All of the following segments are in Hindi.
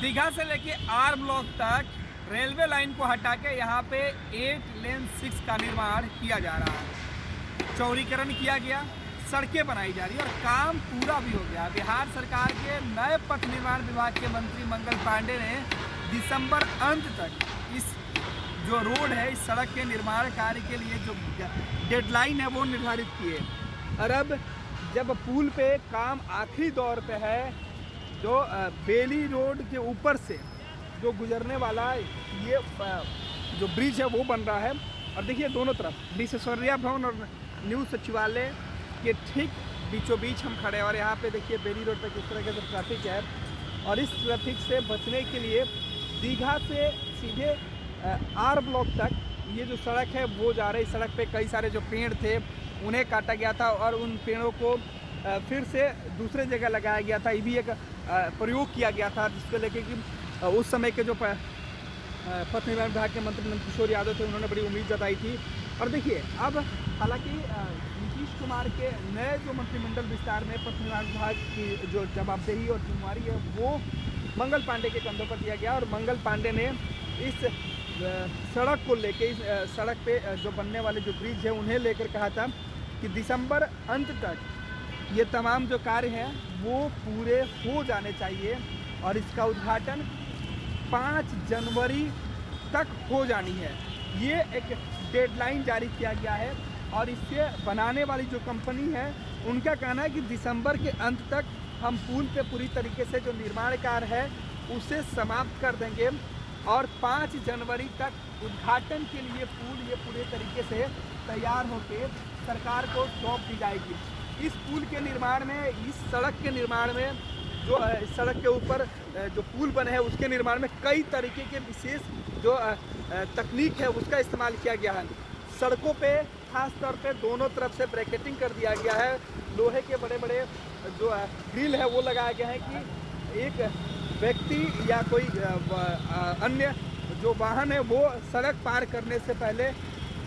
दीघा से लेके आर ब्लॉक तक रेलवे लाइन को हटा के यहाँ पे 8 लेन 6 का निर्माण किया जा रहा है। चौड़ीकरण किया गया, सड़कें बनाई जा रही है और काम पूरा भी हो गया। बिहार सरकार के नए पथ निर्माण विभाग के मंत्री मंगल पांडे ने दिसंबर अंत तक इस जो रोड है, इस सड़क के निर्माण कार्य के लिए जो डेडलाइन है वो निर्धारित किए। और अब जब पुल पे काम आखिरी दौर पे है, जो बेली रोड के ऊपर से जो गुजरने वाला ये जो ब्रिज है वो बन रहा है। और देखिए दोनों तरफ विश्वेश्वरैया भवन और न्यू सचिवालय के ठीक बीचों बीच हम खड़े हैं। और यहाँ पे देखिए बेली रोड पर किस तरह का ट्रैफिक है। और इस ट्रैफिक से बचने के लिए दीघा से सीधे आर ब्लॉक तक ये जो सड़क है वो जा रही। सड़क पे कई सारे जो पेड़ थे उन्हें काटा गया था और उन पेड़ों को फिर से दूसरे जगह लगाया गया था। ये भी एक प्रयोग किया गया था, जिसको लेके कि उस समय के जो पथ निर्माण विभाग के मंत्री नंदकिशोर यादव थे, उन्होंने बड़ी उम्मीद जताई थी। और देखिए अब हालांकि नीतीश कुमार के नए जो मंत्रिमंडल विस्तार में पथ निर्माण विभाग की जो जवाबदेही और जिम्मेवारी है वो मंगल पांडे के कंधों पर दिया गया। और मंगल पांडे ने इस सड़क को लेके, इस सड़क पे जो बनने वाले जो ब्रिज है उन्हें लेकर कहा था कि दिसंबर अंत तक ये तमाम जो कार्य हैं वो पूरे हो जाने चाहिए और इसका उद्घाटन 5 जनवरी तक हो जानी है। ये एक डेडलाइन जारी किया गया है। और इससे बनाने वाली जो कंपनी है उनका कहना है कि दिसंबर के अंत तक हम पुल पे पूरी तरीके से जो निर्माण कार्य है उसे समाप्त कर देंगे और 5 जनवरी तक उद्घाटन के लिए पुल ये पूरे तरीके से तैयार होकर सरकार को सौंप दी जाएगी। इस पुल के निर्माण में, इस सड़क के निर्माण में, जो सड़क के ऊपर जो पुल बने हैं उसके निर्माण में कई तरीके के विशेष जो तकनीक है उसका इस्तेमाल किया गया है। सड़कों पे खास तौर पे दोनों तरफ से ब्रैकेटिंग कर दिया गया है। लोहे के बड़े बड़े जो ग्रिल है वो लगाया गया है कि एक व्यक्ति या कोई अन्य जो वाहन है वो सड़क पार करने से पहले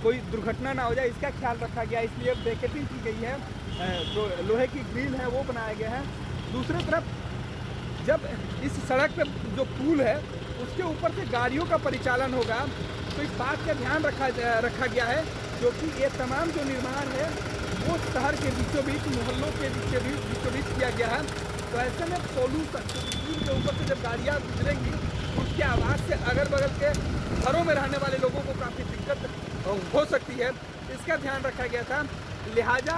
कोई दुर्घटना ना हो जाए, इसका ख्याल रखा गया। इसलिए ब्रैकेटिंग की गई है, जो लोहे की ग्रिल है वो बनाया गया है। दूसरी तरफ जब इस सड़क पे जो पुल है उसके ऊपर से गाड़ियों का परिचालन होगा तो इस बात का ध्यान रखा गया है, क्योंकि ये तमाम जो निर्माण है वो शहर के बीचों बीच, मोहल्लों के बीचों बीच किया गया है। तो ऐसे में पोल्यूशन पुल के ऊपर से जब गाड़ियाँ गुजरेंगी उसकी आवाज़ से अगल बगल के घरों में रहने वाले लोगों को काफ़ी दिक्कत हो सकती है, इसका ध्यान रखा गया था। लिहाजा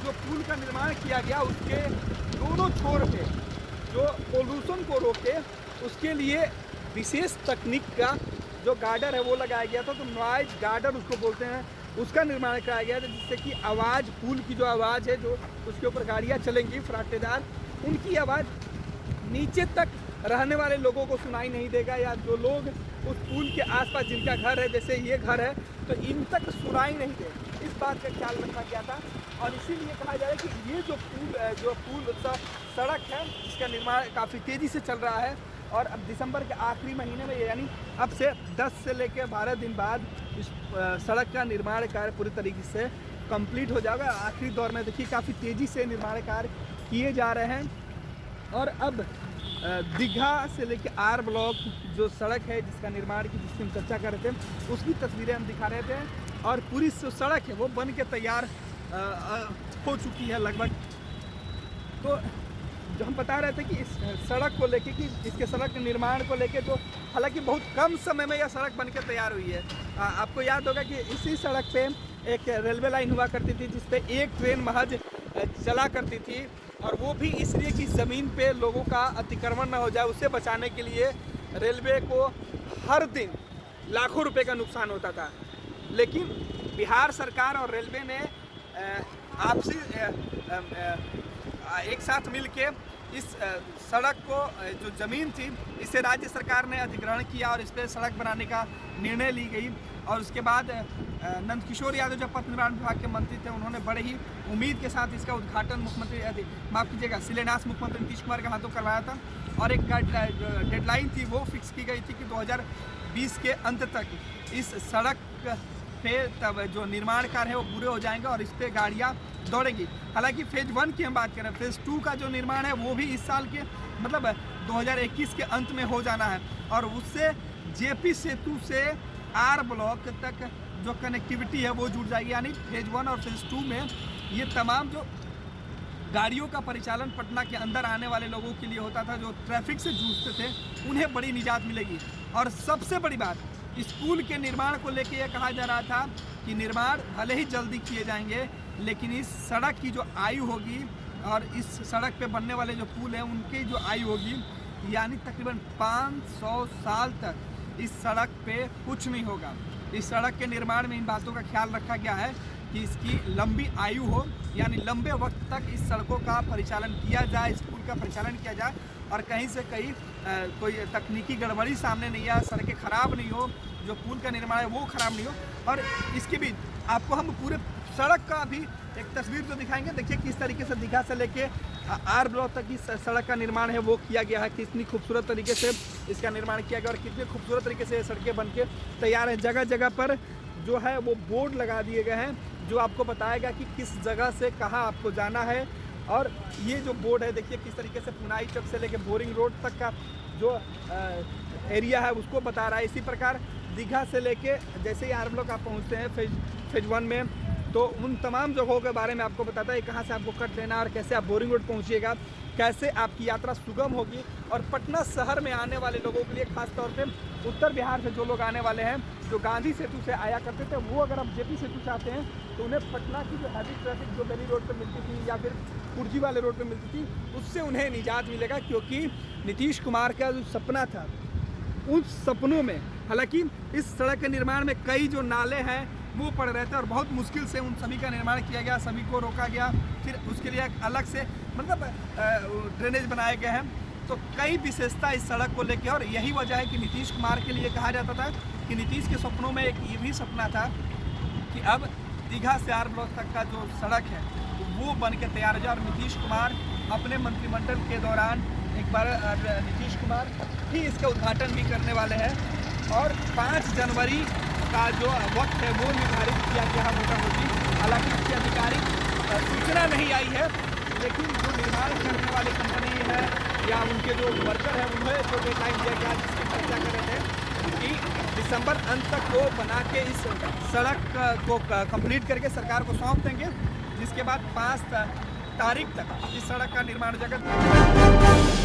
जो पुल का निर्माण किया गया उसके दोनों छोर पे जो पोल्यूशन को रोके उसके लिए विशेष तकनीक का जो गार्डर है वो लगाया गया था। तो नॉइज गार्डर उसको बोलते हैं, उसका निर्माण कराया गया था, जिससे कि आवाज़, पुल की जो आवाज़ है, जो उसके ऊपर गाड़ियाँ चलेंगी फराटेदार, उनकी आवाज़ नीचे तक रहने वाले लोगों को सुनाई नहीं देगा। या जो लोग उस पुल के आसपास जिनका घर है, जैसे ये घर है, तो इन तक सुनाई नहीं देगा, इस बात का ख्याल रखा गया था। और इसीलिए कहा जा रहा है कि ये जो पुल सड़क है इसका निर्माण काफ़ी तेज़ी से चल रहा है। और अब दिसंबर के आखिरी महीने में, यानी अब से 10 से लेकर 12 दिन बाद इस सड़क का निर्माण कार्य पूरी तरीके से कंप्लीट हो जाएगा। आखिरी दौर में देखिए काफ़ी तेज़ी से निर्माण कार्य किए जा रहे हैं। और अब दीघा से लेकर आर ब्लॉक जो सड़क है जिसका निर्माण की, जिसकी हम चर्चा कर रहे थे, उसकी तस्वीरें हम दिखा रहे थे। और पूरी जो सड़क है वो बन के तैयार हो चुकी है लगभग। तो जो हम बता रहे थे कि इस सड़क को लेके, कि इसके सड़क के निर्माण को लेके, जो हालांकि बहुत कम समय में यह सड़क बन के तैयार हुई है। आपको याद होगा कि इसी सड़क पे एक रेलवे लाइन हुआ करती थी जिस पे एक ट्रेन महज चला करती थी, और वो भी इसलिए कि ज़मीन पे लोगों का अतिक्रमण ना हो जाए, उसे बचाने के लिए रेलवे को हर दिन लाखों रुपए का नुकसान होता था। लेकिन बिहार सरकार और रेलवे ने आपसी एक साथ मिलके इस सड़क को, जो ज़मीन थी, इसे राज्य सरकार ने अधिग्रहण किया और इस पर सड़क बनाने का निर्णय ली गई। और उसके बाद नंदकिशोर यादव जो पथ निर्माण विभाग के मंत्री थे, उन्होंने बड़े ही उम्मीद के साथ इसका उद्घाटन शिलान्यास मुख्यमंत्री नीतीश कुमार के हाथों करवाया था। और एक डेडलाइन थी वो फिक्स की गई थी कि 2020 के अंत तक इस सड़क पे तब जो निर्माण कार्य है वो पूरे हो जाएंगे और इस पे गाड़ियाँ दौड़ेंगी। हालांकि फेज 1 की हम बात करें, फेज 2 का जो निर्माण है वो भी इस साल के मतलब 2021 के अंत में हो जाना है और उससे जेपी सेतु से आर ब्लॉक तक जो कनेक्टिविटी है वो जुड़ जाएगी। यानी फेज 1 और फेज 2 में ये तमाम जो गाड़ियों का परिचालन पटना के अंदर आने वाले लोगों के लिए होता था, जो ट्रैफिक से जूझते थे, उन्हें बड़ी निजात मिलेगी। और सबसे बड़ी बात, इस पुल के निर्माण को लेकर यह कहा जा रहा था कि निर्माण भले ही जल्दी किए जाएंगे, लेकिन इस सड़क की जो आयु होगी और इस सड़क पे बनने वाले जो पुल हैं उनकी जो आयु होगी, यानी तकरीबन 500 साल तक इस सड़क पे कुछ नहीं होगा। इस सड़क के निर्माण में इन बातों का ख्याल रखा गया है कि इसकी लंबी आयु हो, यानी लंबे वक्त तक इस सड़कों का परिचालन किया जाए, इस पुल का परिचालन किया जाए और कहीं से कहीं कोई तकनीकी गड़बड़ी सामने नहीं आए, सड़कें ख़राब नहीं हो, जो पुल का निर्माण है वो ख़राब नहीं हो। और इसके बीच आपको हम पूरे सड़क का भी एक तस्वीर जो दिखाएंगे। देखिए किस तरीके से दीघा से लेके आर ब्लॉक तक की सड़क का निर्माण है वो किया गया है, कितनी खूबसूरत तरीके से इसका निर्माण किया गया और कितने खूबसूरत तरीके से सड़कें बन के तैयार हैं। जगह जगह पर जो है वो बोर्ड लगा दिए गए हैं जो आपको बताएगा कि किस जगह से कहाँ आपको जाना है। और ये जो बोर्ड है देखिए किस तरीके से पुनाई चौक से लेके बोरिंग रोड तक का जो एरिया है उसको बता रहा है। इसी प्रकार दीघा से लेके जैसे ही आर ब्लॉक आप पहुँचते हैं फेज 1 में, तो उन तमाम जगहों के बारे में आपको बताता है कहाँ से आपको कट लेना और कैसे आप बोरिंग रोड पहुँचिएगा, कैसे आपकी यात्रा सुगम होगी। और पटना शहर में आने वाले लोगों के लिए खास तौर पे उत्तर बिहार से जो लोग आने वाले हैं, जो गांधी सेतु से आया करते थे, वो अगर आप जेपी सेतु चाहते हैं तो उन्हें पटना की जो हैवी ट्रैफिक जो बेली रोड पर मिलती थी या फिर कुर्जी वाले रोड पर मिलती थी, उससे उन्हें निजात मिलेगा। क्योंकि नीतीश कुमार का जो सपना था, उन सपनों में हालांकि इस सड़क के निर्माण में कई जो नाले हैं वो पड़ रहे थे और बहुत मुश्किल से उन सभी का निर्माण किया गया, सभी को रोका गया, फिर उसके लिए एक अलग से मतलब ड्रेनेज बनाए गए हैं। तो कई विशेषता इस सड़क को लेकर और यही वजह है कि नीतीश कुमार के लिए कहा जाता था कि नीतीश के सपनों में एक ये भी सपना था कि अब दीघा से आर ब्लॉक तक का जो सड़क है वो बन के तैयार हो जाए। और नीतीश कुमार अपने मंत्रिमंडल के दौरान एक बार नीतीश कुमार ही इसका उद्घाटन भी करने वाले हैं और 5 जनवरी का जो वक्त है वो निर्धारित किया गया मोटा मोटी। हालांकि इसकी आधिकारिक सूचना नहीं आई है, लेकिन जो निर्माण करने वाली कंपनी है या उनके जो वर्कर हैं उन्हें जो डेडलाइन दिया गया जिसकी चर्चा कर रहे थे कि दिसंबर अंत तक वो बना के इस सड़क को कंप्लीट करके सरकार को सौंप देंगे, जिसके बाद 5 तारीख तक इस सड़क का निर्माण जगत